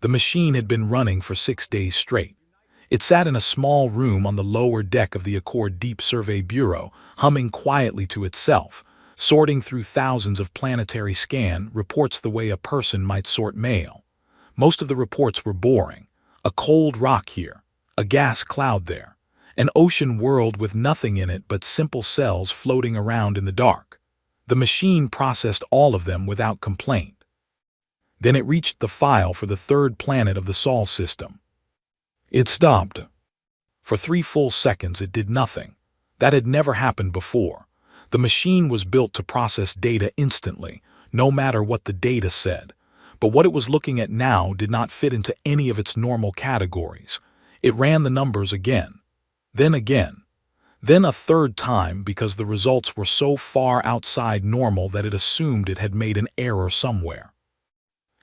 The machine had been running for 6 days straight. It sat in a small room on the lower deck of the Accord Deep Survey Bureau, humming quietly to itself, sorting through thousands of planetary scan reports the way a person might sort mail. Most of the reports were boring. A cold rock here, a gas cloud there, an ocean world with nothing in it but simple cells floating around in the dark. The machine processed all of them without complaint. Then it reached the file for the third planet of the Saul system. It stopped. For 3 full seconds it did nothing. That had never happened before. The machine was built to process data instantly, no matter what the data said. But what it was looking at now did not fit into any of its normal categories. It ran the numbers again. Then a third time because the results were so far outside normal that it assumed it had made an error somewhere.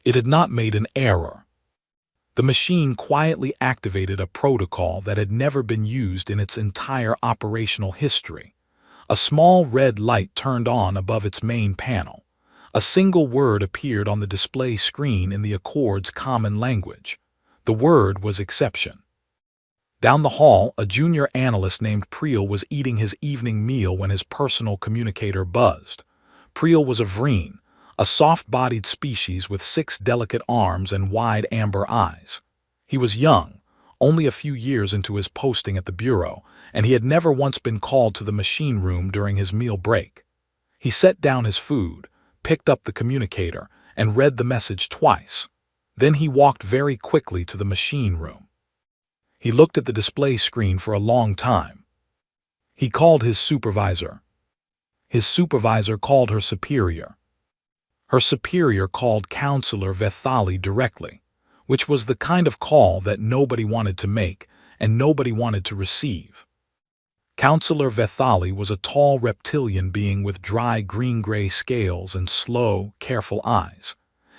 It had not made an error. The machine quietly activated a protocol that had never been used in its entire operational history. A small red light turned on above its main panel. A single word appeared on the display screen in the Accord's common language. The word was exception. Down the hall, a junior analyst named Priel was eating his evening meal when his personal communicator buzzed. Priel was a vreen, a soft-bodied species with 6 delicate arms and wide amber eyes. He was young, only a few years into his posting at the Bureau, and he had never once been called to the machine room during his meal break. He set down his food, picked up the communicator, and read the message twice. Then he walked very quickly to the machine room. He looked at the display screen for a long time. He called his supervisor. His supervisor called her superior. Her superior called Counselor Vethali directly, which was the kind of call that nobody wanted to make and nobody wanted to receive. Counselor Vethali was a tall reptilian being with dry green-gray scales and slow, careful eyes.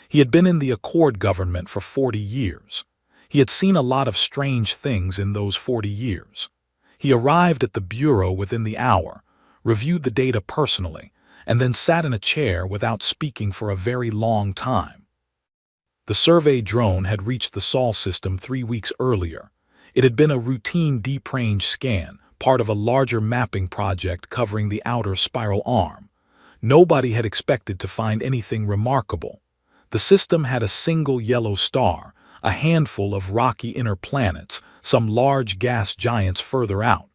He had been in the Accord government for 40 years. He had seen a lot of strange things in those 40 years. He arrived at the Bureau within the hour, reviewed the data personally, and then sat in a chair without speaking for a very long time. The survey drone had reached the Saul system 3 weeks earlier. It had been a routine deep range scan, part of a larger mapping project covering the outer spiral arm. Nobody had expected to find anything remarkable. The system had a single yellow star, a handful of rocky inner planets, some large gas giants further out.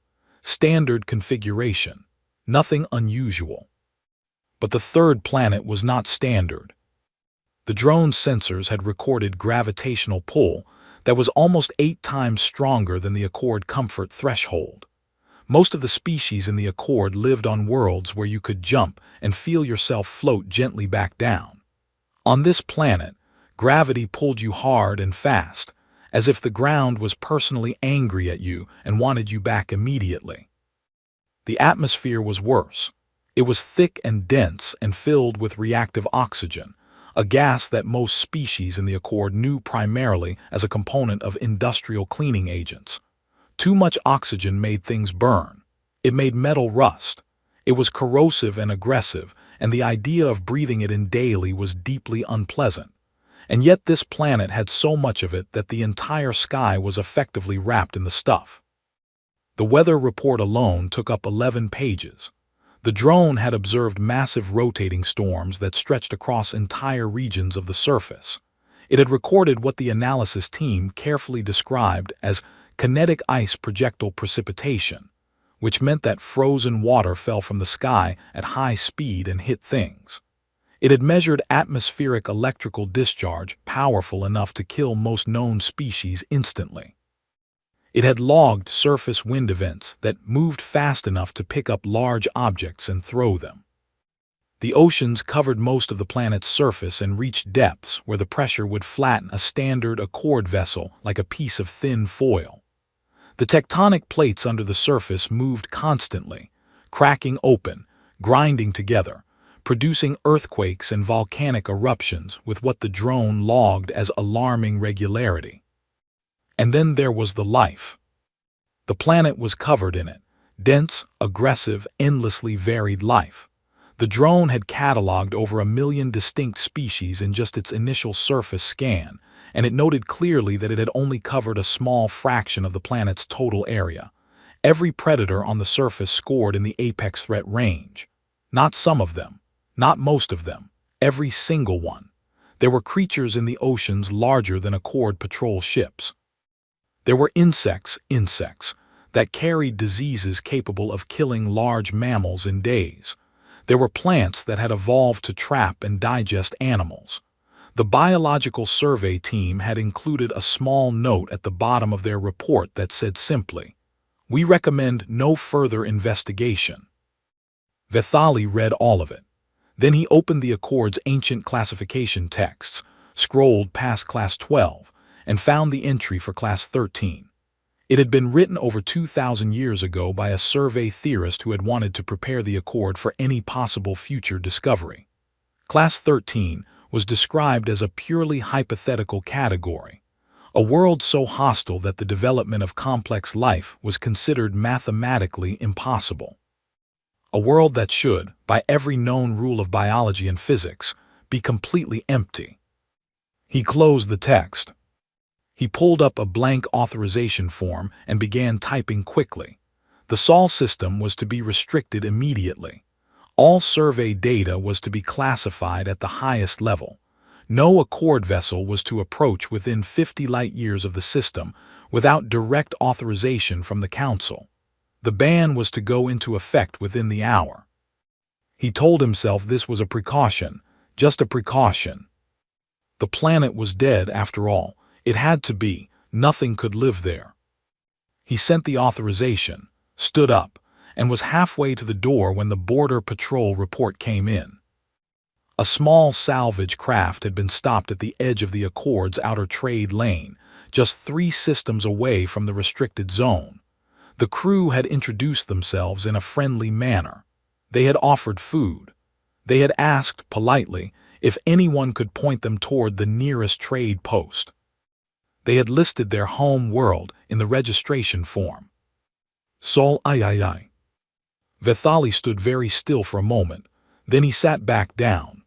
Standard configuration. Nothing unusual. But the third planet was not standard. The drone's sensors had recorded gravitational pull that was almost 8 times stronger than the Accord comfort threshold. Most of the species in the Accord lived on worlds where you could jump and feel yourself float gently back down. On this planet, gravity pulled you hard and fast, as if the ground was personally angry at you and wanted you back immediately. The atmosphere was worse. It was thick and dense and filled with reactive oxygen, a gas that most species in the Accord knew primarily as a component of industrial cleaning agents. Too much oxygen made things burn. It made metal rust. It was corrosive and aggressive, and the idea of breathing it in daily was deeply unpleasant. And yet this planet had so much of it that the entire sky was effectively wrapped in the stuff. The weather report alone took up 11 pages. The drone had observed massive rotating storms that stretched across entire regions of the surface. It had recorded what the analysis team carefully described as kinetic ice projectile precipitation, which meant that frozen water fell from the sky at high speed and hit things. It had measured atmospheric electrical discharge powerful enough to kill most known species instantly. It had logged surface wind events that moved fast enough to pick up large objects and throw them. The oceans covered most of the planet's surface and reached depths where the pressure would flatten a standard Accord vessel like a piece of thin foil. The tectonic plates under the surface moved constantly, cracking open, grinding together, producing earthquakes and volcanic eruptions with what the drone logged as alarming regularity. And then there was the life. The planet was covered in it, dense, aggressive, endlessly varied life. The drone had cataloged over 1 million distinct species in just its initial surface scan, and it noted clearly that it had only covered a small fraction of the planet's total area. Every predator on the surface scored in the apex threat range. Not some of them, not most of them, every single one. There were creatures in the oceans larger than Accord patrol ships. There were insects, that carried diseases capable of killing large mammals in days. There were plants that had evolved to trap and digest animals. The biological survey team had included a small note at the bottom of their report that said simply, "We recommend no further investigation." Vethali read all of it. Then he opened the Accord's ancient classification texts, scrolled past Class 12, and found the entry for Class 13. It had been written over 2,000 years ago by a survey theorist who had wanted to prepare the Accord for any possible future discovery. Class 13 was described as a purely hypothetical category, a world so hostile that the development of complex life was considered mathematically impossible. A world that should, by every known rule of biology and physics, be completely empty. He closed the text. He pulled up a blank authorization form and began typing quickly. The Saul system was to be restricted immediately. All survey data was to be classified at the highest level. No Accord vessel was to approach within 50 light-years of the system without direct authorization from the Council. The ban was to go into effect within the hour. He told himself this was a precaution, just a precaution. The planet was dead after all. It had to be. Nothing could live there. He sent the authorization, stood up, and was halfway to the door when the Border Patrol report came in. A small salvage craft had been stopped at the edge of the Accord's outer trade lane, just 3 systems away from the restricted zone. The crew had introduced themselves in a friendly manner. They had offered food. They had asked, politely, if anyone could point them toward the nearest trade post. They had listed their home world in the registration form. Saul, Vethali stood very still for a moment, then he sat back down.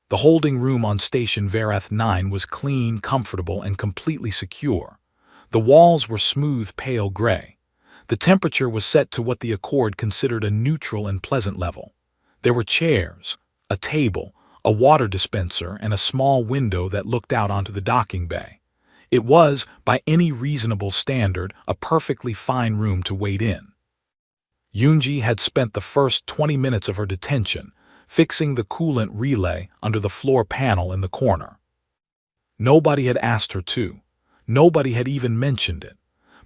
The holding room on Station Verath 9 was clean, comfortable, and completely secure. The walls were smooth pale gray. The temperature was set to what the Accord considered a neutral and pleasant level. There were chairs, a table, a water dispenser, and a small window that looked out onto the docking bay. It was, by any reasonable standard, a perfectly fine room to wait in. Yunji had spent the first 20 minutes of her detention fixing the coolant relay under the floor panel in the corner. Nobody had asked her to. Nobody had even mentioned it.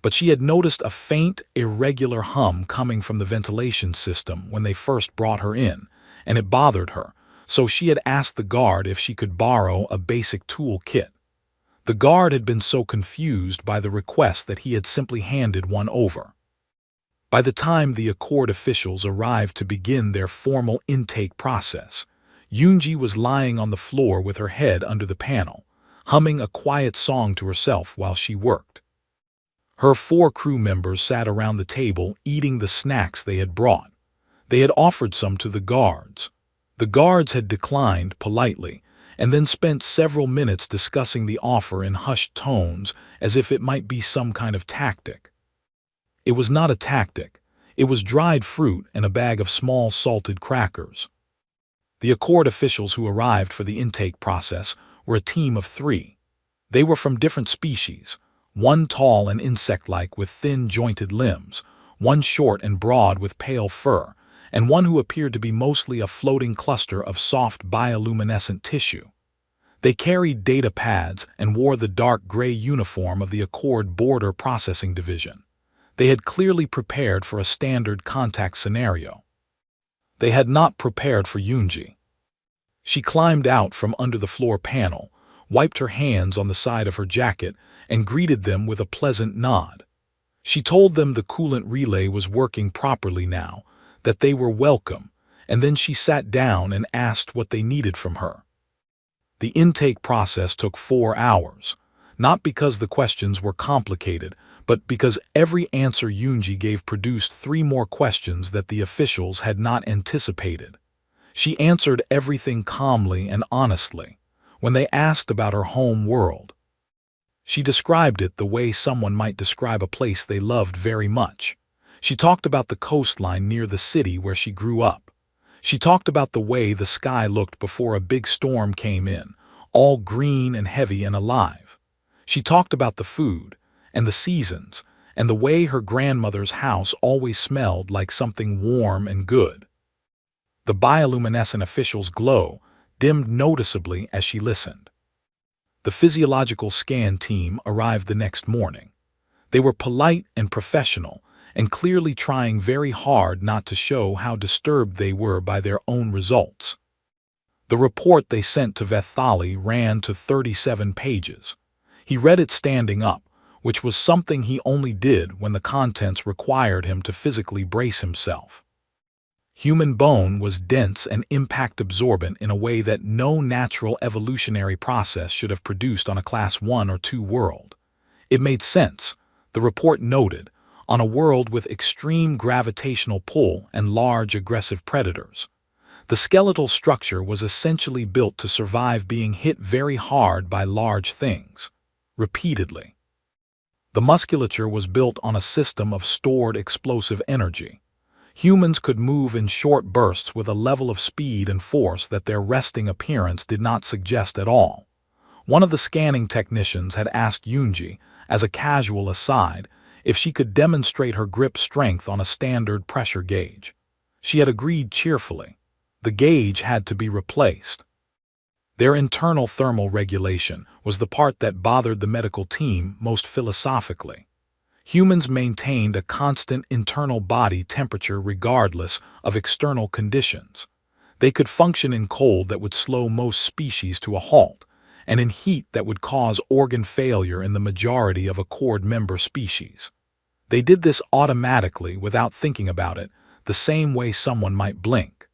But she had noticed a faint, irregular hum coming from the ventilation system when they first brought her in, and it bothered her, so she had asked the guard if she could borrow a basic tool kit. The guard had been so confused by the request that he had simply handed one over. By the time the Accord officials arrived to begin their formal intake process, Yunji was lying on the floor with her head under the panel, humming a quiet song to herself while she worked. Her 4 crew members sat around the table eating the snacks they had brought. They had offered some to the guards. The guards had declined politely, and then spent several minutes discussing the offer in hushed tones as if it might be some kind of tactic. It was not a tactic. It was dried fruit and a bag of small salted crackers. The Accord officials who arrived for the intake process were a team of 3. They were from different species, one tall and insect-like with thin jointed limbs, one short and broad with pale fur, and one who appeared to be mostly a floating cluster of soft bioluminescent tissue. They carried data pads and wore the dark gray uniform of the Accord Border Processing Division. They had clearly prepared for a standard contact scenario. They had not prepared for Yunji. She climbed out from under the floor panel, wiped her hands on the side of her jacket, and greeted them with a pleasant nod. She told them the coolant relay was working properly now, that they were welcome, and then she sat down and asked what they needed from her. The intake process took 4 hours, not because the questions were complicated, but because every answer Yunji gave produced 3 more questions that the officials had not anticipated. She answered everything calmly and honestly. When they asked about her home world, She described it the way someone might describe a place they loved very much. She talked about the coastline near the city where she grew up. She talked about the way the sky looked before a big storm came in, all green and heavy and alive. She talked about the food, and the seasons, and the way her grandmother's house always smelled like something warm and good. The bioluminescent official's glow dimmed noticeably as she listened. The physiological scan team arrived the next morning. They were polite and professional, and clearly trying very hard not to show how disturbed they were by their own results. The report they sent to Vethali ran to 37 pages. He read it standing up, which was something he only did when the contents required him to physically brace himself. Human bone was dense and impact-absorbent in a way that no natural evolutionary process should have produced on a Class 1 or 2 world. It made sense, the report noted, on a world with extreme gravitational pull and large aggressive predators. The skeletal structure was essentially built to survive being hit very hard by large things, repeatedly. The musculature was built on a system of stored explosive energy. Humans could move in short bursts with a level of speed and force that their resting appearance did not suggest at all. One of the scanning technicians had asked Yunji, as a casual aside, if she could demonstrate her grip strength on a standard pressure gauge. She had agreed cheerfully. The gauge had to be replaced. Their internal thermal regulation was the part that bothered the medical team most philosophically. Humans maintained a constant internal body temperature regardless of external conditions. They could function in cold that would slow most species to a halt, and in heat that would cause organ failure in the majority of accord member species. They did this automatically without thinking about it, the same way someone might blink.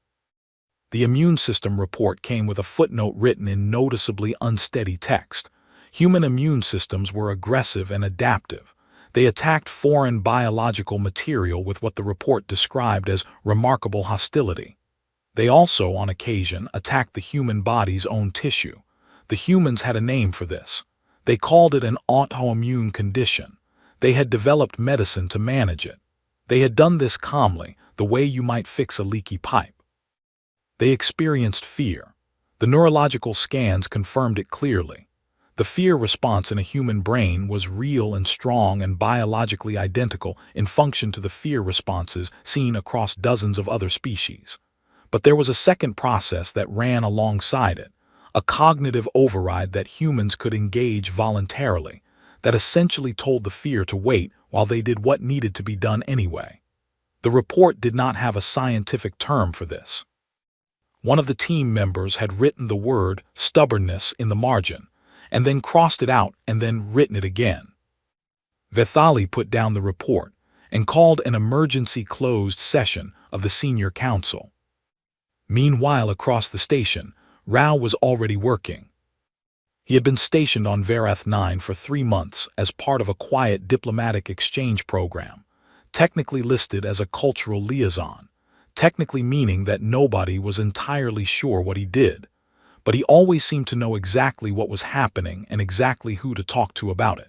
The immune system report came with a footnote written in noticeably unsteady text. Human immune systems were aggressive and adaptive. They attacked foreign biological material with what the report described as remarkable hostility. They also, on occasion, attacked the human body's own tissue. The humans had a name for this. They called it an autoimmune condition. They had developed medicine to manage it. They had done this calmly, the way you might fix a leaky pipe. They experienced fear. The neurological scans confirmed it clearly. The fear response in a human brain was real and strong and biologically identical in function to the fear responses seen across dozens of other species. But there was a second process that ran alongside it, a cognitive override that humans could engage voluntarily, that essentially told the fear to wait while they did what needed to be done anyway. The report did not have a scientific term for this. One of the team members had written the word stubbornness in the margin, and then crossed it out and then written it again. Vethali put down the report and called an emergency closed session of the senior council. Meanwhile, across the station, Rao was already working. He had been stationed on Varath 9 for 3 months as part of a quiet diplomatic exchange program, technically listed as a cultural liaison, technically meaning that nobody was entirely sure what he did, but he always seemed to know exactly what was happening and exactly who to talk to about it.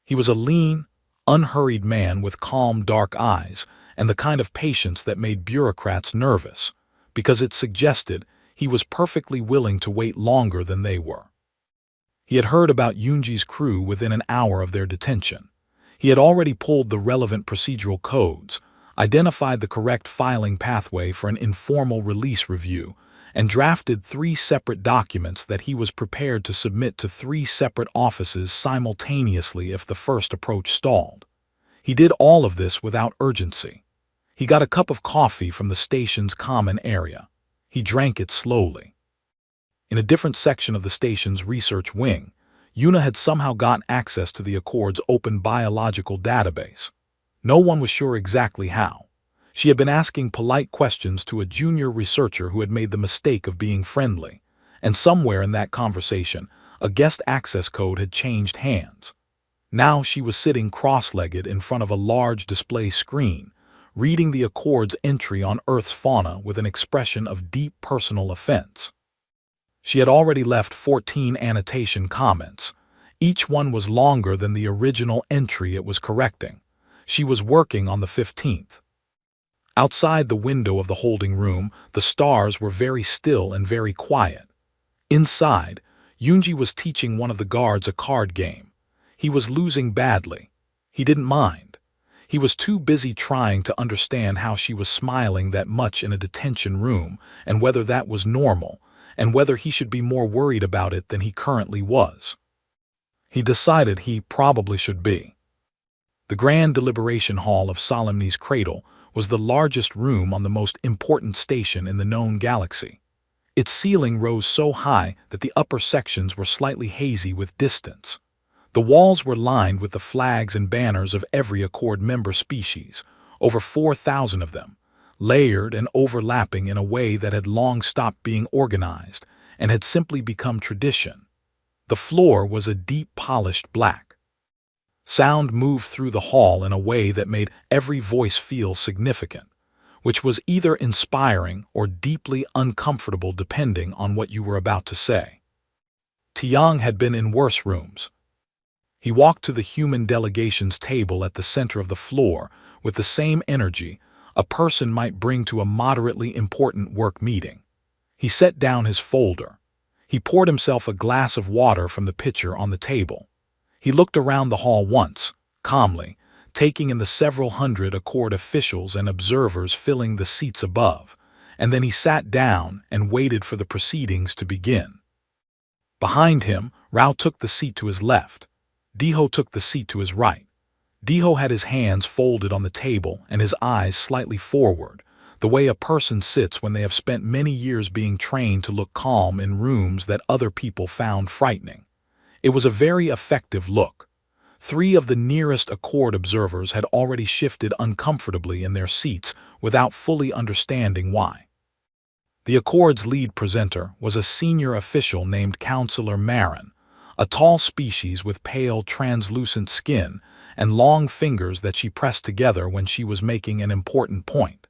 He was a lean, unhurried man with calm, dark eyes and the kind of patience that made bureaucrats nervous, because it suggested he was perfectly willing to wait longer than they were. He had heard about Yunji's crew within an hour of their detention. He had already pulled the relevant procedural codes, identified the correct filing pathway for an informal release review, and drafted 3 separate documents that he was prepared to submit to 3 separate offices simultaneously if the first approach stalled. He did all of this without urgency. He got a cup of coffee from the station's common area. He drank it slowly. In a different section of the station's research wing, Yuna had somehow gotten access to the Accord's open biological database. No one was sure exactly how. She had been asking polite questions to a junior researcher who had made the mistake of being friendly, and somewhere in that conversation, a guest access code had changed hands. Now she was sitting cross-legged in front of a large display screen, reading the Accord's entry on Earth's fauna with an expression of deep personal offense. She had already left 14 annotation comments. Each one was longer than the original entry it was correcting. She was working on the 15th. Outside the window of the holding room, the stars were very still and very quiet. Inside, Yoonji was teaching one of the guards a card game. He was losing badly. He didn't mind. He was too busy trying to understand how she was smiling that much in a detention room, and whether that was normal, and whether he should be more worried about it than he currently was. He decided he probably should be. The grand deliberation hall of Solemni's Cradle was the largest room on the most important station in the known galaxy. Its ceiling rose so high that the upper sections were slightly hazy with distance. The walls were lined with the flags and banners of every Accord member species, over 4,000 of them, layered and overlapping in a way that had long stopped being organized and had simply become tradition. The floor was a deep polished black. Sound moved through the hall in a way that made every voice feel significant, which was either inspiring or deeply uncomfortable depending on what you were about to say. Tiang had been in worse rooms. He walked to the human delegation's table at the center of the floor with the same energy a person might bring to a moderately important work meeting. He set down his folder. He poured himself a glass of water from the pitcher on the table. He looked around the hall once, calmly, taking in the several hundred Accord officials and observers filling the seats above, and then he sat down and waited for the proceedings to begin. Behind him, Rao took the seat to his left. Diho took the seat to his right. Diho had his hands folded on the table and his eyes slightly forward, the way a person sits when they have spent many years being trained to look calm in rooms that other people found frightening. It was a very effective look. 3 of the nearest Accord observers had already shifted uncomfortably in their seats without fully understanding why. The Accord's lead presenter was a senior official named Counselor Marin, a tall species with pale, translucent skin and long fingers that she pressed together when she was making an important point.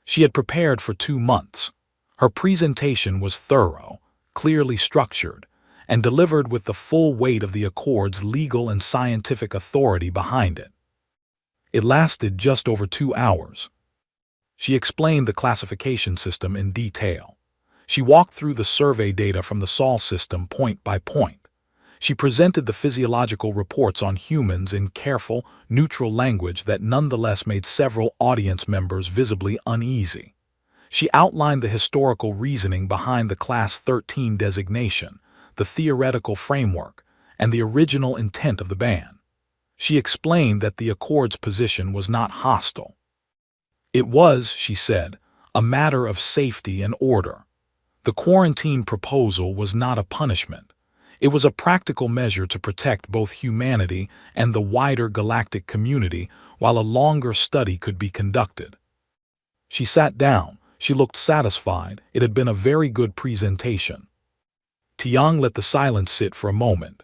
She had prepared for 2 months. Her presentation was thorough, clearly structured, and delivered with the full weight of the Accord's legal and scientific authority behind it. It lasted just over 2 hours. She explained the classification system in detail. She walked through the survey data from the Saul system point by point. She presented the physiological reports on humans in careful, neutral language that nonetheless made several audience members visibly uneasy. She outlined the historical reasoning behind the Class 13 designation, the theoretical framework, and the original intent of the ban. She explained that the Accord's position was not hostile. It was, she said, a matter of safety and order. The quarantine proposal was not a punishment. It was a practical measure to protect both humanity and the wider galactic community while a longer study could be conducted. She sat down. She looked satisfied. It had been a very good presentation. Tiang let the silence sit for a moment.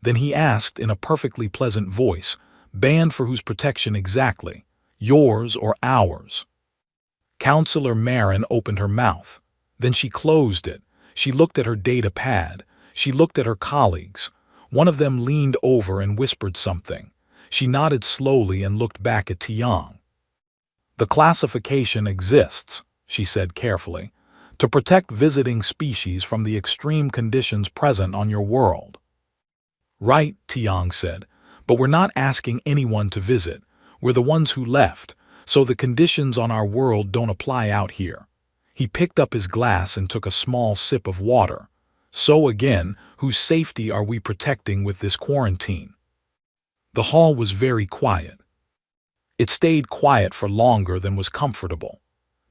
Then he asked in a perfectly pleasant voice, "Banned for whose protection exactly? Yours or ours?" Counselor Marin opened her mouth. Then she closed it. She looked at her data pad. She looked at her colleagues. One of them leaned over and whispered something. She nodded slowly and looked back at Tiang. "The classification exists," she said carefully, "to protect visiting species from the extreme conditions present on your world." "Right," Tiang said, "but we're not asking anyone to visit. We're the ones who left, so the conditions on our world don't apply out here." He picked up his glass and took a small sip of water. "So again, whose safety are we protecting with this quarantine?" The hall was very quiet. It stayed quiet for longer than was comfortable,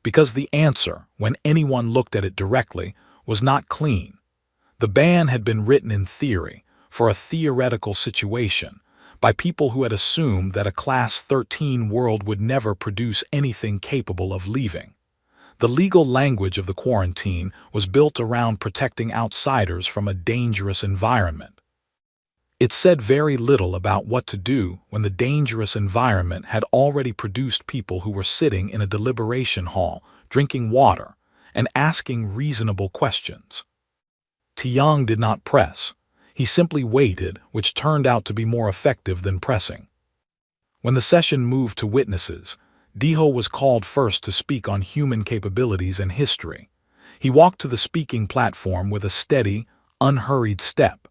because the answer, when anyone looked at it directly, was not clean. The ban had been written in theory, for a theoretical situation, by people who had assumed that a Class 13 world would never produce anything capable of leaving. The legal language of the quarantine was built around protecting outsiders from a dangerous environment. It said very little about what to do when the dangerous environment had already produced people who were sitting in a deliberation hall, drinking water, and asking reasonable questions. Tiang did not press. He simply waited, which turned out to be more effective than pressing. When the session moved to witnesses, Diho was called first to speak on human capabilities and history. He walked to the speaking platform with a steady, unhurried step.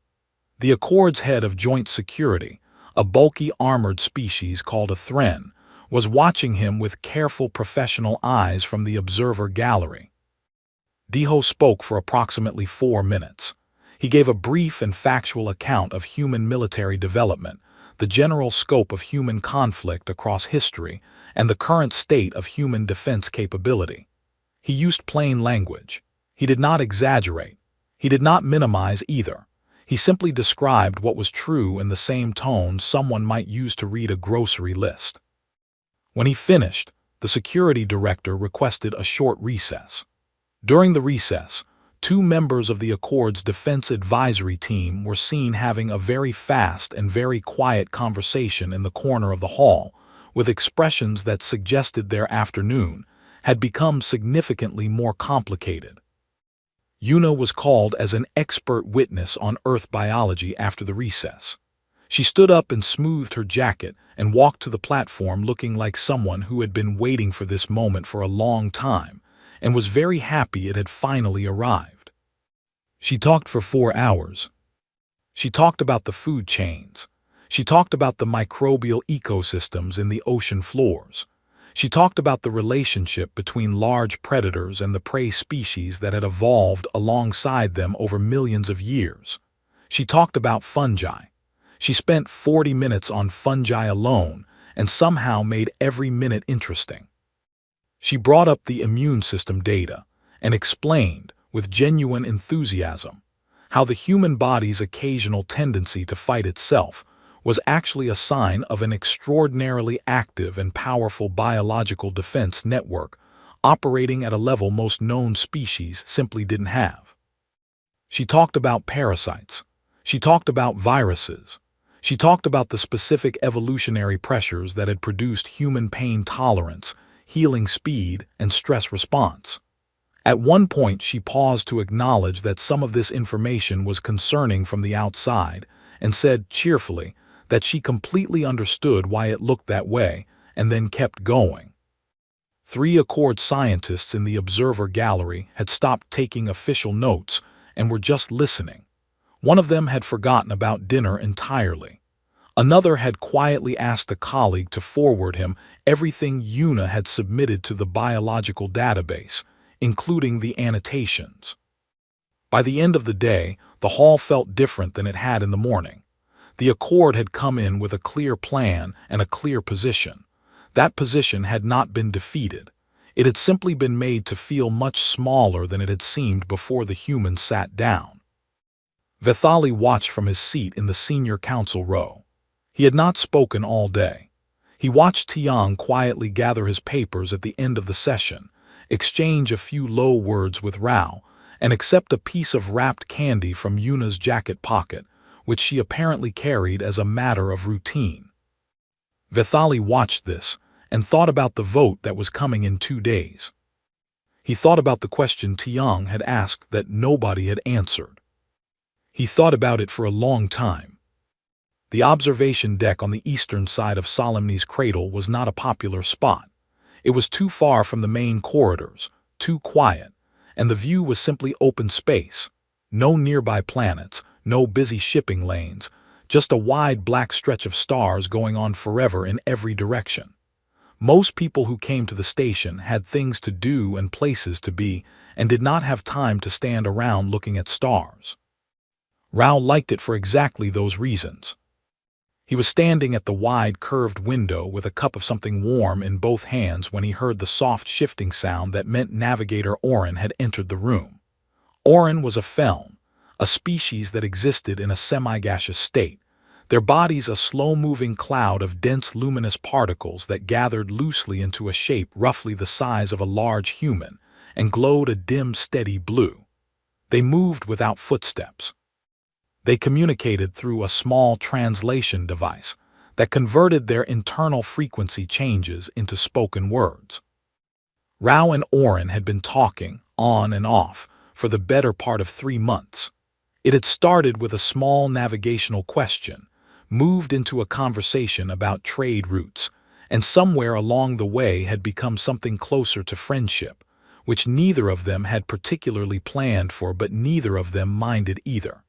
The Accord's head of joint security, a bulky armored species called a Thren, was watching him with careful professional eyes from the observer gallery. Diho spoke for approximately 4 minutes. He gave a brief and factual account of human military development, the general scope of human conflict across history, and the current state of human defense capability. He used plain language. He did not exaggerate. He did not minimize either. He simply described what was true in the same tone someone might use to read a grocery list. When he finished, the security director requested a short recess. During the recess, 2 members of the Accord's defense advisory team were seen having a very fast and very quiet conversation in the corner of the hall, with expressions that suggested their afternoon had become significantly more complicated. Yuna was called as an expert witness on Earth biology after the recess. She stood up and smoothed her jacket and walked to the platform looking like someone who had been waiting for this moment for a long time, and was very happy it had finally arrived. She talked for 4 hours. She talked about the food chains. She talked about the microbial ecosystems in the ocean floors. She talked about the relationship between large predators and the prey species that had evolved alongside them over millions of years. She talked about fungi. She spent 40 minutes on fungi alone and somehow made every minute interesting. She brought up the immune system data and explained, with genuine enthusiasm, how the human body's occasional tendency to fight itself was actually a sign of an extraordinarily active and powerful biological defense network operating at a level most known species simply didn't have. She talked about parasites. She talked about viruses. She talked about the specific evolutionary pressures that had produced human pain tolerance, healing speed, and stress response. At one point, she paused to acknowledge that some of this information was concerning from the outside and said cheerfully that she completely understood why it looked that way, and then kept going. 3 Accord scientists in the observer gallery had stopped taking official notes and were just listening. One of them had forgotten about dinner entirely. Another had quietly asked a colleague to forward him everything Yuna had submitted to the biological database, including the annotations. By the end of the day, the hall felt different than it had in the morning. The Accord had come in with a clear plan and a clear position. That position had not been defeated. It had simply been made to feel much smaller than it had seemed before the humans sat down. Vethali watched from his seat in the senior council row. He had not spoken all day. He watched Tiang quietly gather his papers at the end of the session, exchange a few low words with Rao, and accept a piece of wrapped candy from Yuna's jacket pocket, which she apparently carried as a matter of routine. Vethali watched this and thought about the vote that was coming in 2 days. He thought about the question Tiang had asked that nobody had answered. He thought about it for a long time. The observation deck on the eastern side of Solemni's cradle was not a popular spot. It was too far from the main corridors, too quiet, and the view was simply open space. No nearby planets, no busy shipping lanes, just a wide black stretch of stars going on forever in every direction. Most people who came to the station had things to do and places to be, and did not have time to stand around looking at stars. Rao liked it for exactly those reasons. He was standing at the wide, curved window with a cup of something warm in both hands when he heard the soft shifting sound that meant Navigator Orin had entered the room. Orin was a feln, a species that existed in a semi-gaseous state, their bodies a slow-moving cloud of dense luminous particles that gathered loosely into a shape roughly the size of a large human and glowed a dim, steady blue. They moved without footsteps. They communicated through a small translation device that converted their internal frequency changes into spoken words. Rao and Orin had been talking, on and off, for the better part of 3 months. It had started with a small navigational question, moved into a conversation about trade routes, and somewhere along the way had become something closer to friendship, which neither of them had particularly planned for, but neither of them minded either.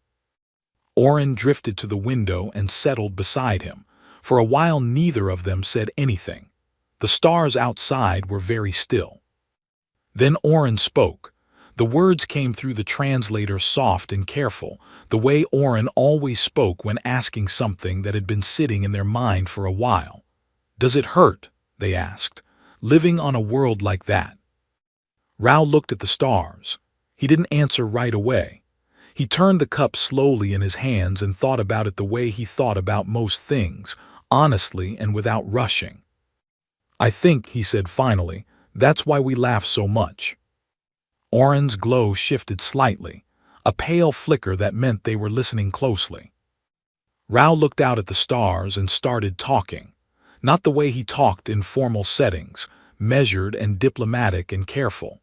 Oren drifted to the window and settled beside him. For a while neither of them said anything. The stars outside were very still. Then Oren spoke. The words came through the translator soft and careful, the way Oren always spoke when asking something that had been sitting in their mind for a while. "Does it hurt?" they asked, "living on a world like that?" Rao looked at the stars. He didn't answer right away. He turned the cup slowly in his hands and thought about it the way he thought about most things, honestly and without rushing. "I think," he said finally, "that's why we laugh so much." Oren's glow shifted slightly, a pale flicker that meant they were listening closely. Rao looked out at the stars and started talking, not the way he talked in formal settings, measured and diplomatic and careful.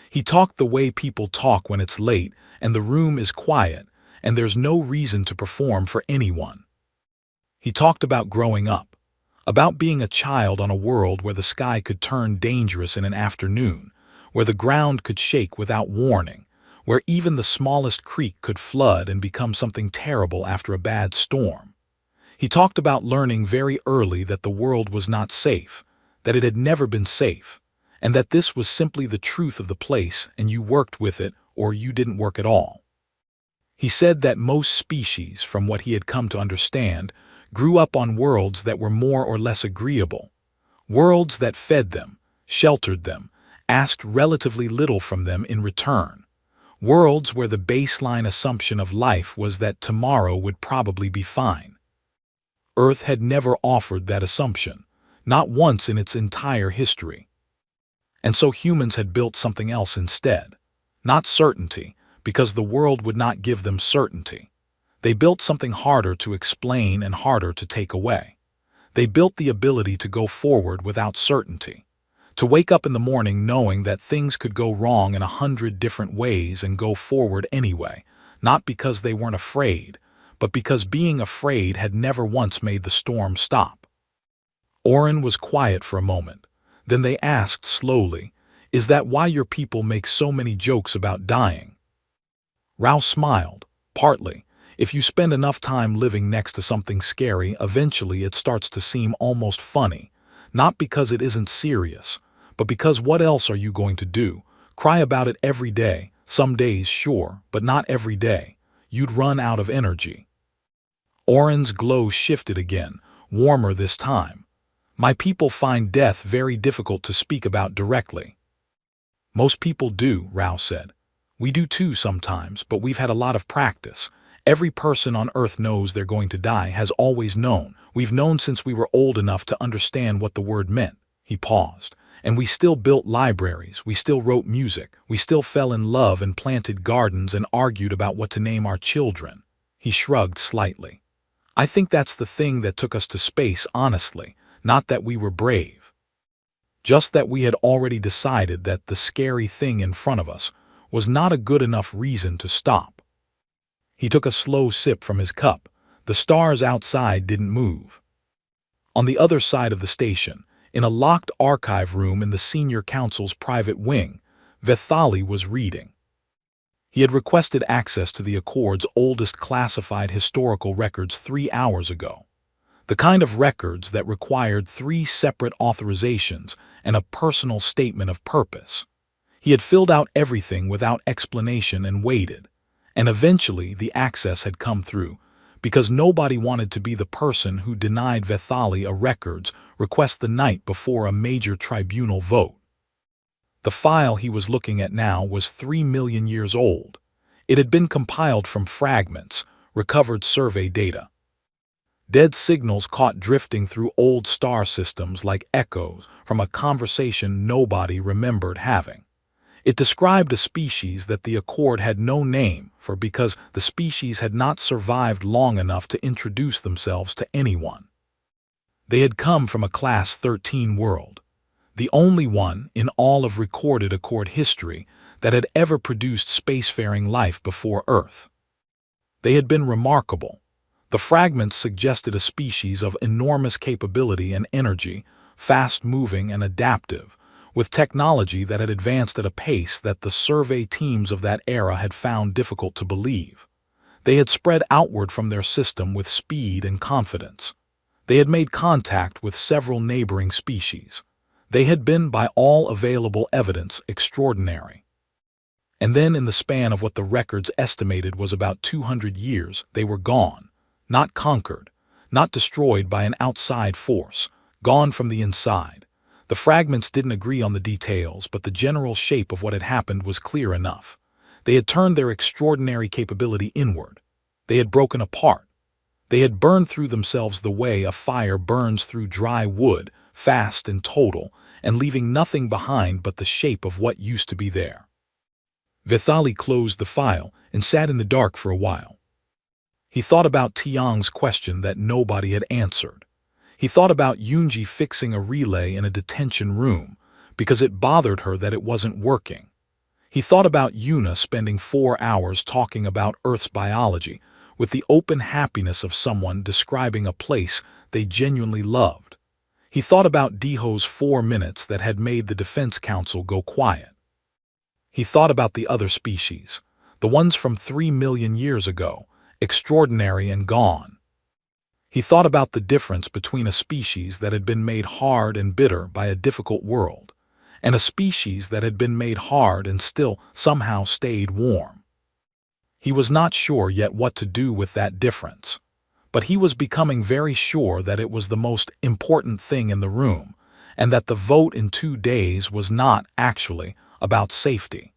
He talked the way people talk when it's late and the room is quiet and there's no reason to perform for anyone. He talked about growing up, about being a child on a world where the sky could turn dangerous in an afternoon, where the ground could shake without warning, where even the smallest creek could flood and become something terrible after a bad storm. He talked about learning very early that the world was not safe, that it had never been safe, and that this was simply the truth of the place and you worked with it or you didn't work at all. He said that most species, from what he had come to understand, grew up on worlds that were more or less agreeable, worlds that fed them, sheltered them, asked relatively little from them in return, worlds where the baseline assumption of life was that tomorrow would probably be fine. Earth had never offered that assumption, not once in its entire history. And so humans had built something else instead. Not certainty, because the world would not give them certainty. They built something harder to explain and harder to take away. They built the ability to go forward without certainty, to wake up in the morning knowing that things could go wrong in 100 different ways and go forward anyway, not because they weren't afraid, but because being afraid had never once made the storm stop. Oren was quiet for a moment. Then they asked slowly, "Is that why your people make so many jokes about dying?" Rao smiled, "Partly. If you spend enough time living next to something scary, eventually it starts to seem almost funny. Not because it isn't serious, but because what else are you going to do? Cry about it every day, some days sure, but not every day. You'd run out of energy." Oren's glow shifted again, warmer this time. "My people find death very difficult to speak about directly." "Most people do," Rao said. "We do too sometimes, but we've had a lot of practice. Every person on Earth knows they're going to die, has always known. We've known since we were old enough to understand what the word meant." He paused. "And we still built libraries, we still wrote music, we still fell in love and planted gardens and argued about what to name our children." He shrugged slightly. "I think that's the thing that took us to space, honestly. Not that we were brave. Just that we had already decided that the scary thing in front of us was not a good enough reason to stop." He took a slow sip from his cup. The stars outside didn't move. On the other side of the station, in a locked archive room in the senior counsel's private wing, Vethali was reading. He had requested access to the Accord's oldest classified historical records 3 hours ago. The kind of records that required 3 separate authorizations and a personal statement of purpose. He had filled out everything without explanation and waited, and eventually the access had come through, because nobody wanted to be the person who denied Vethali a records request the night before a major tribunal vote. The file he was looking at now was 3 million years old. It had been compiled from fragments, recovered survey data. Dead signals caught drifting through old star systems like echoes from a conversation nobody remembered having. It described a species that the Accord had no name for because the species had not survived long enough to introduce themselves to anyone. They had come from a Class 13 world, the only one in all of recorded Accord history that had ever produced spacefaring life before Earth. They had been remarkable. The fragments suggested a species of enormous capability and energy, fast-moving and adaptive, with technology that had advanced at a pace that the survey teams of that era had found difficult to believe. They had spread outward from their system with speed and confidence. They had made contact with several neighboring species. They had been, by all available evidence, extraordinary. And then, in the span of what the records estimated was about 200 years, they were gone. Not conquered, not destroyed by an outside force, gone from the inside. The fragments didn't agree on the details, but the general shape of what had happened was clear enough. They had turned their extraordinary capability inward. They had broken apart. They had burned through themselves the way a fire burns through dry wood, fast and total, and leaving nothing behind but the shape of what used to be there. Vithali closed the file and sat in the dark for a while. He thought about Tiang's question that nobody had answered. He thought about Yunji fixing a relay in a detention room because it bothered her that it wasn't working. He thought about Yuna spending 4 hours talking about Earth's biology with the open happiness of someone describing a place they genuinely loved. He thought about Diho's 4 minutes that had made the Defense Council go quiet. He thought about the other species, the ones from 3 million years ago, extraordinary and gone. He thought about the difference between a species that had been made hard and bitter by a difficult world, and a species that had been made hard and still somehow stayed warm. He was not sure yet what to do with that difference, but he was becoming very sure that it was the most important thing in the room, and that the vote in 2 days was not, actually, about safety.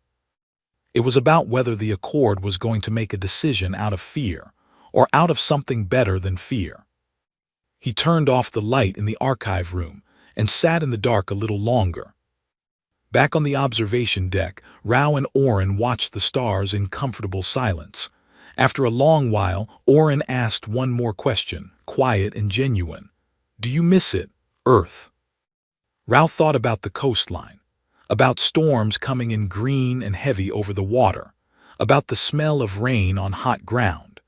It was about whether the Accord was going to make a decision out of fear, or out of something better than fear. He turned off the light in the archive room and sat in the dark a little longer. Back on the observation deck, Rao and Oren watched the stars in comfortable silence. After a long while, Oren asked one more question, quiet and genuine. "Do you miss it, Earth?" Rao thought about the coastline, about storms coming in green and heavy over the water, about the smell of rain on hot ground,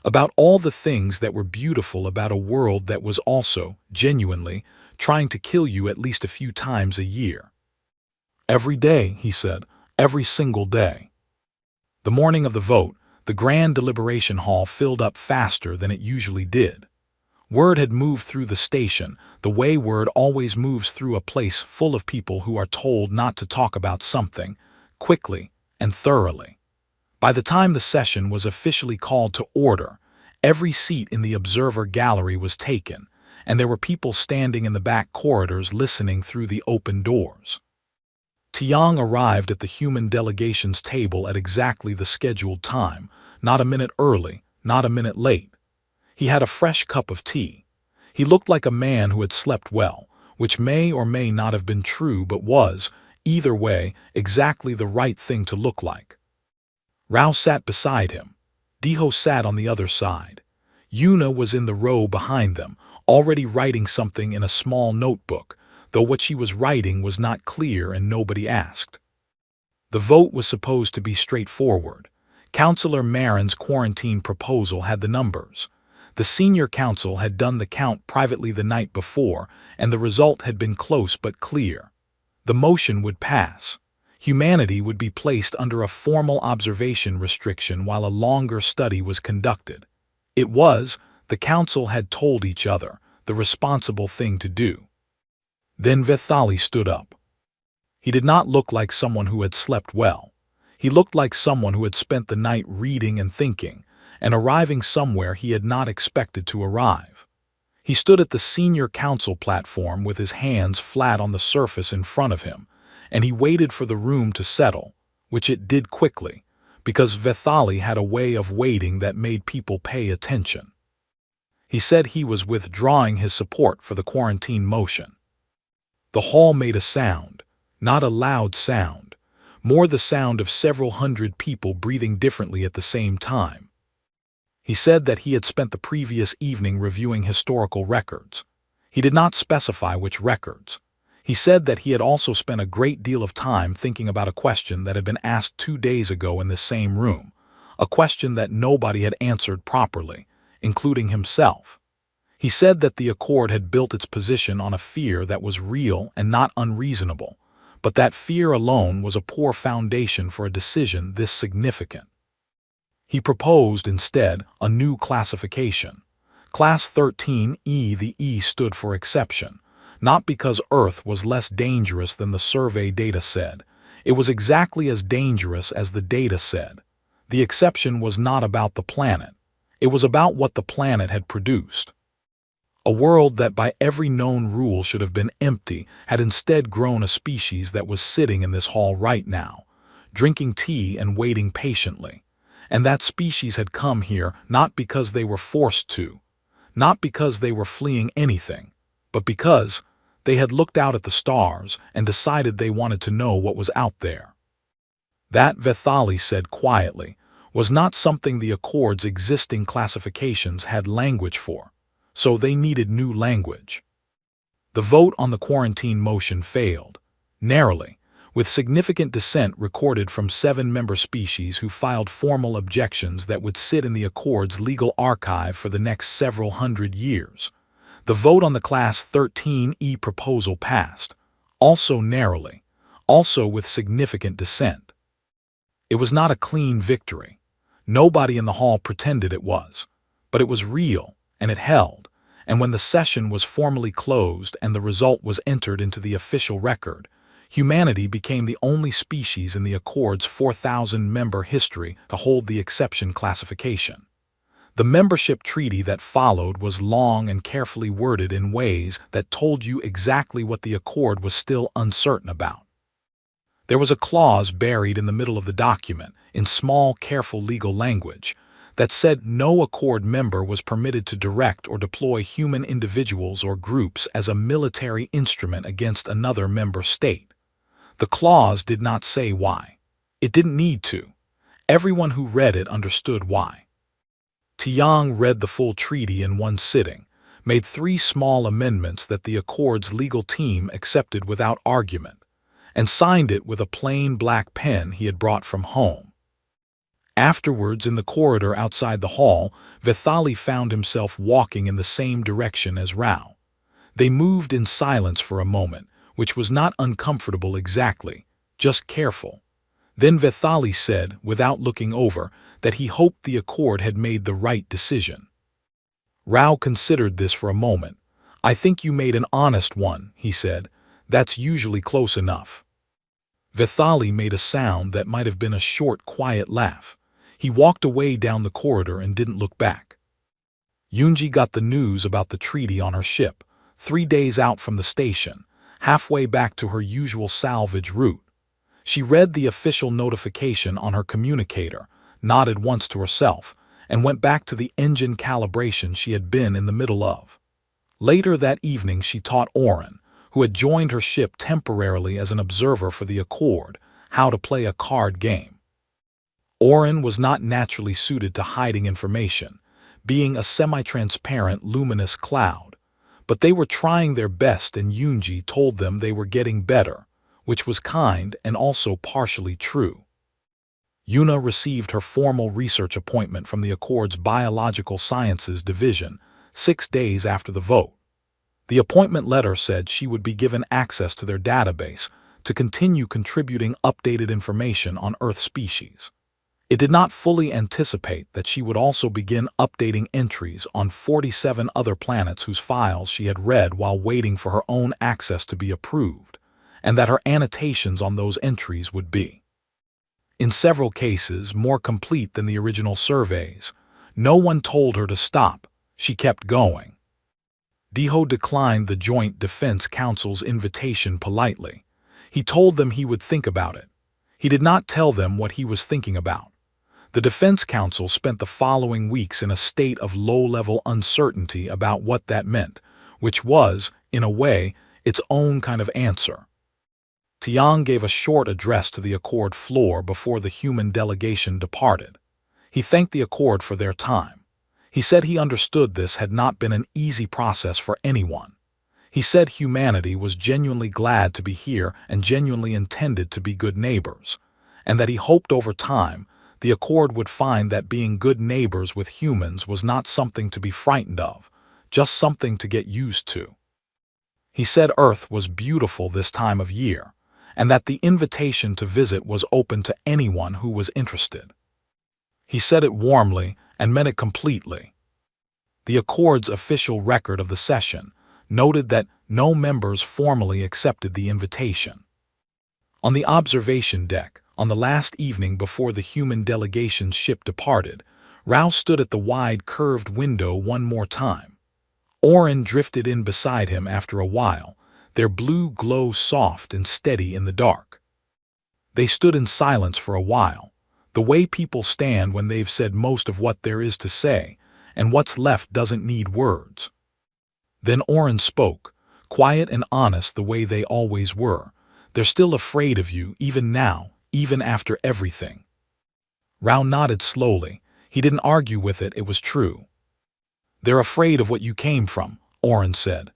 about all the things that were beautiful about a world that was also, genuinely, trying to kill you at least a few times a year. "Every day," he said, "every single day." The morning of the vote, the grand deliberation hall filled up faster than it usually did. Word had moved through the station, the way word always moves through a place full of people who are told not to talk about something, quickly and thoroughly. By the time the session was officially called to order, every seat in the observer gallery was taken, and there were people standing in the back corridors listening through the open doors. Tiang arrived at the human delegation's table at exactly the scheduled time, not a minute early, not a minute late. He had a fresh cup of tea. He looked like a man who had slept well, which may or may not have been true but was, either way, exactly the right thing to look like. Rao sat beside him. Diho sat on the other side. Yuna was in the row behind them, already writing something in a small notebook, though what she was writing was not clear and nobody asked. The vote was supposed to be straightforward. Councillor Marin's quarantine proposal had the numbers. The senior council had done the count privately the night before, and the result had been close but clear. The motion would pass. Humanity would be placed under a formal observation restriction while a longer study was conducted. It was, the council had told each other, the responsible thing to do. Then Vithali stood up. He did not look like someone who had slept well. He looked like someone who had spent the night reading and thinking, and arriving somewhere he had not expected to arrive. He stood at the senior council platform with his hands flat on the surface in front of him, and he waited for the room to settle, which it did quickly, because Vithali had a way of waiting that made people pay attention. He said he was withdrawing his support for the quarantine motion. The hall made a sound, not a loud sound, more the sound of several hundred people breathing differently at the same time. He said that he had spent the previous evening reviewing historical records. He did not specify which records. He said that he had also spent a great deal of time thinking about a question that had been asked 2 days ago in this same room, a question that nobody had answered properly, including himself. He said that the Accord had built its position on a fear that was real and not unreasonable, but that fear alone was a poor foundation for a decision this significant. He proposed, instead, a new classification. Class 13E. The E stood for exception, not because Earth was less dangerous than the survey data said. It was exactly as dangerous as the data said. The exception was not about the planet. It was about what the planet had produced. A world that by every known rule should have been empty had instead grown a species that was sitting in this hall right now, drinking tea and waiting patiently. And that species had come here not because they were forced to, not because they were fleeing anything, but because they had looked out at the stars and decided they wanted to know what was out there. That, Vethali said quietly, was not something the Accord's existing classifications had language for, so they needed new language. The vote on the quarantine motion failed, narrowly, with significant dissent recorded from 7 member species who filed formal objections that would sit in the Accord's legal archive for the next several hundred years. The vote on the Class 13E proposal passed, also narrowly, also with significant dissent. It was not a clean victory. Nobody in the hall pretended it was, but it was real, and it held, and when the session was formally closed and the result was entered into the official record, humanity became the only species in the Accord's 4,000-member history to hold the exception classification. The membership treaty that followed was long and carefully worded in ways that told you exactly what the Accord was still uncertain about. There was a clause buried in the middle of the document, in small, careful legal language, that said no Accord member was permitted to direct or deploy human individuals or groups as a military instrument against another member state. The clause did not say why. It didn't need to. Everyone who read it understood why. Tiang read the full treaty in one sitting, made 3 small amendments that the Accord's legal team accepted without argument, and signed it with a plain black pen he had brought from home. Afterwards, in the corridor outside the hall, Vethali found himself walking in the same direction as Rao. They moved in silence for a moment, which was not uncomfortable exactly, just careful. Then Vethali said, without looking over, that he hoped the Accord had made the right decision. Rao considered this for a moment. "I think you made an honest one," he said. "That's usually close enough." Vethali made a sound that might have been a short, quiet laugh. He walked away down the corridor and didn't look back. Yunji got the news about the treaty on her ship, 3 days out from the station, halfway back to her usual salvage route. She read the official notification on her communicator, nodded once to herself, and went back to the engine calibration she had been in the middle of. Later that evening she taught Oren, who had joined her ship temporarily as an observer for the Accord, how to play a card game. Oren was not naturally suited to hiding information, being a semi-transparent, luminous cloud, but they were trying their best and Yunji told them they were getting better, which was kind and also partially true. Yuna received her formal research appointment from the Accord's Biological Sciences Division 6 days after the vote. The appointment letter said she would be given access to their database to continue contributing updated information on Earth species. It did not fully anticipate that she would also begin updating entries on 47 other planets whose files she had read while waiting for her own access to be approved, and that her annotations on those entries would be, in several cases, more complete than the original surveys. No one told her to stop. She kept going. Deho declined the Joint Defense Council's invitation politely. He told them he would think about it. He did not tell them what he was thinking about. The Defense Council spent the following weeks in a state of low-level uncertainty about what that meant, which was, in a way, its own kind of answer. Tiang gave a short address to the Accord floor before the human delegation departed. He thanked the Accord for their time. He said he understood this had not been an easy process for anyone. He said humanity was genuinely glad to be here and genuinely intended to be good neighbors, and that he hoped over time the Accord would find that being good neighbors with humans was not something to be frightened of, just something to get used to. He said Earth was beautiful this time of year, and that the invitation to visit was open to anyone who was interested. He said it warmly and meant it completely. The Accord's official record of the session noted that no members formally accepted the invitation. On the observation deck, on the last evening before the human delegation's ship departed, Rao stood at the wide curved window one more time. Oren drifted in beside him after a while, their blue glow soft and steady in the dark. They stood in silence for a while, the way people stand when they've said most of what there is to say, and what's left doesn't need words. Then Oren spoke, quiet and honest the way they always were. They're still afraid of you, even now, even after everything. Rao nodded slowly. He didn't argue with it, it was true. They're afraid of what you came from, Oren said.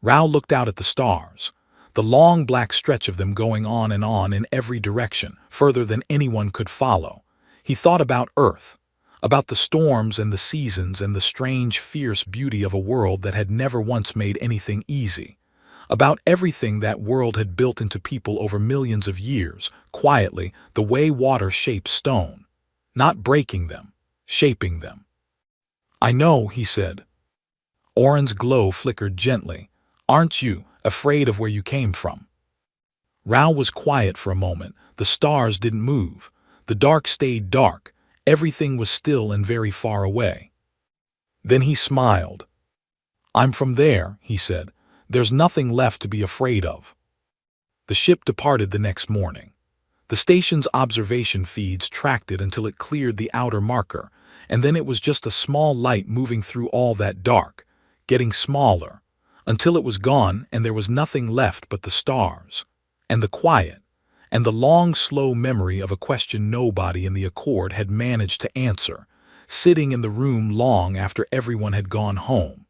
Rao looked out at the stars, the long black stretch of them going on in every direction, further than anyone could follow. He thought about Earth, about the storms and the seasons and the strange, fierce beauty of a world that had never once made anything easy, about everything that world had built into people over millions of years, quietly, the way water shapes stone, not breaking them, shaping them. I know, he said. Oren's glow flickered gently. Aren't you afraid of where you came from? Rao was quiet for a moment. The stars didn't move. The dark stayed dark. Everything was still and very far away. Then he smiled. I'm from there, he said. There's nothing left to be afraid of. The ship departed the next morning. The station's observation feeds tracked it until it cleared the outer marker, and then it was just a small light moving through all that dark, getting smaller, until it was gone and there was nothing left but the stars, and the quiet, and the long, slow memory of a question nobody in the Accord had managed to answer, sitting in the room long after everyone had gone home.